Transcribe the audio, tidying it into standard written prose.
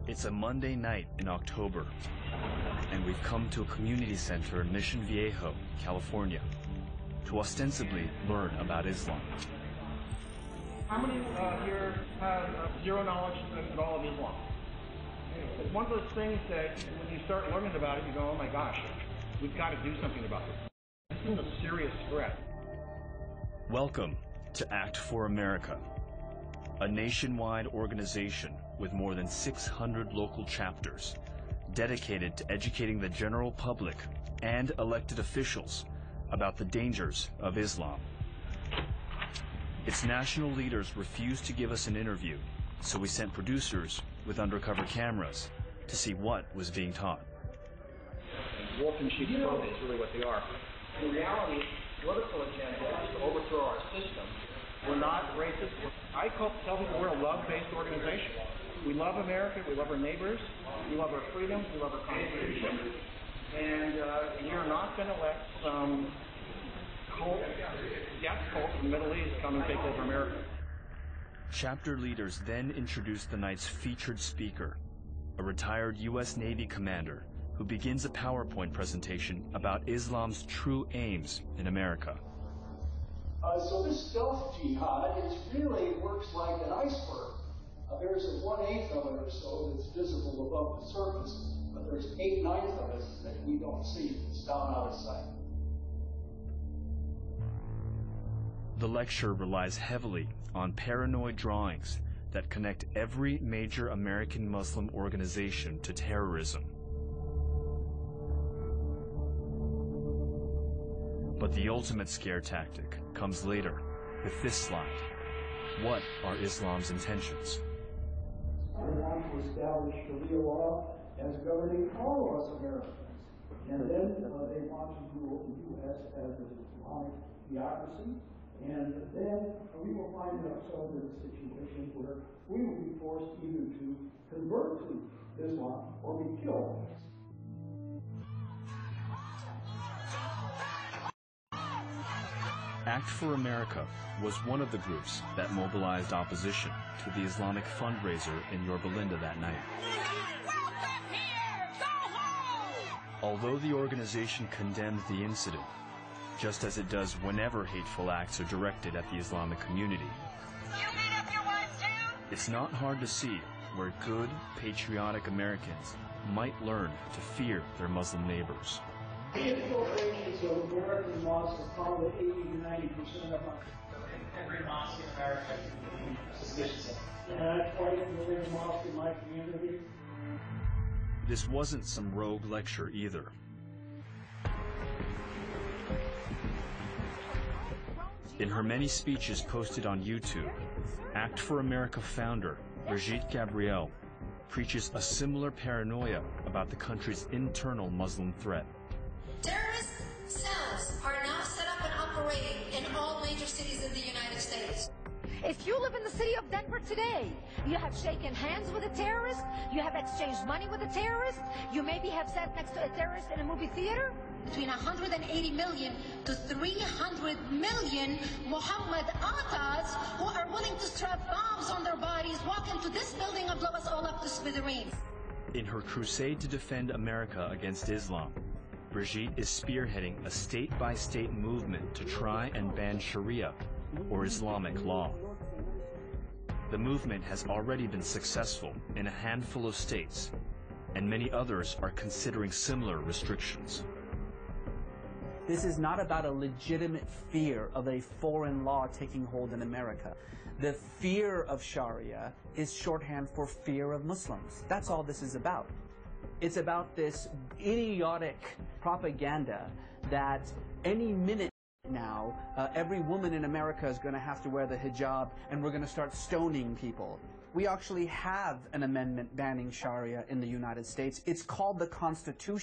It's a Monday night in October, and we've come to a community center in Mission Viejo, California, to ostensibly learn about Islam. How many here have zero knowledge at all of Islam? It's one of those things that when you start learning about it, you go, oh my gosh, we've got to do something about this. This is a serious threat. Welcome to Act for America, a nationwide organization with more than 600 local chapters dedicated to educating the general public and elected officials about the dangers of Islam. Its national leaders refused to give us an interview, so we sent producers with undercover cameras to see what was being taught. Wolf in sheep's clothing is really what they are. In reality, political agenda is to overthrow our system. We're not racist. I tell people we're a love-based organization. We love America, we love our neighbors, we love our freedoms, we love our Constitution, and we are not going to let some death cult from the Middle East come and take over America. Chapter leaders then introduced the night's featured speaker, a retired U.S. Navy commander who begins a PowerPoint presentation about Islam's true aims in America. So this stealth jihad really works like an iceberg. There's a 1/8 of it or so that's visible above the surface, but there's 8/9 of it that we don't see. It's down out of sight. The lecture relies heavily on paranoid drawings that connect every major American Muslim organization to terrorism. But the ultimate scare tactic comes later with this slide. What are Islam's intentions? They want to establish Sharia law as governing all of us Americans. And then they want to rule the U.S. as an Islamic theocracy. And then we will find ourselves in a situation where we will be forced either to convert to Islam or be killed. Act for America was one of the groups that mobilized opposition to the Islamic fundraiser in Yorba Linda that night. Welcome here! Go home! Although the organization condemned the incident, just as it does whenever hateful acts are directed at the Islamic community, You beat up your wife too? it's not hard to see where good, patriotic Americans might learn to fear their Muslim neighbors. The infiltrations of American mosques are probably 80 to 90% of them. Every mosque in America is suspicious. And I quite familiar mosque in my community. This wasn't some rogue lecture either. In her many speeches posted on YouTube, Act for America founder Brigitte Gabriel preaches a similar paranoia about the country's internal Muslim threat. Terrorist cells are now set up and operating in all major cities in the United States. If you live in the city of Denver today, you have shaken hands with a terrorist, you have exchanged money with a terrorist, you maybe have sat next to a terrorist in a movie theater. Between 180 million to 300 million Muhammad Atas who are willing to strap bombs on their bodies, walk into this building and blow us all up to smithereens. In her crusade to defend America against Islam, Brigitte is spearheading a state-by-state movement to try and ban Sharia, or Islamic law. The movement has already been successful in a handful of states, and many others are considering similar restrictions. This is not about a legitimate fear of a foreign law taking hold in America. The fear of Sharia is shorthand for fear of Muslims. That's all this is about. It's about this idiotic propaganda that any minute now, every woman in America is going to have to wear the hijab and we're going to start stoning people. We actually have an amendment banning Sharia in the United States. It's called the Constitution.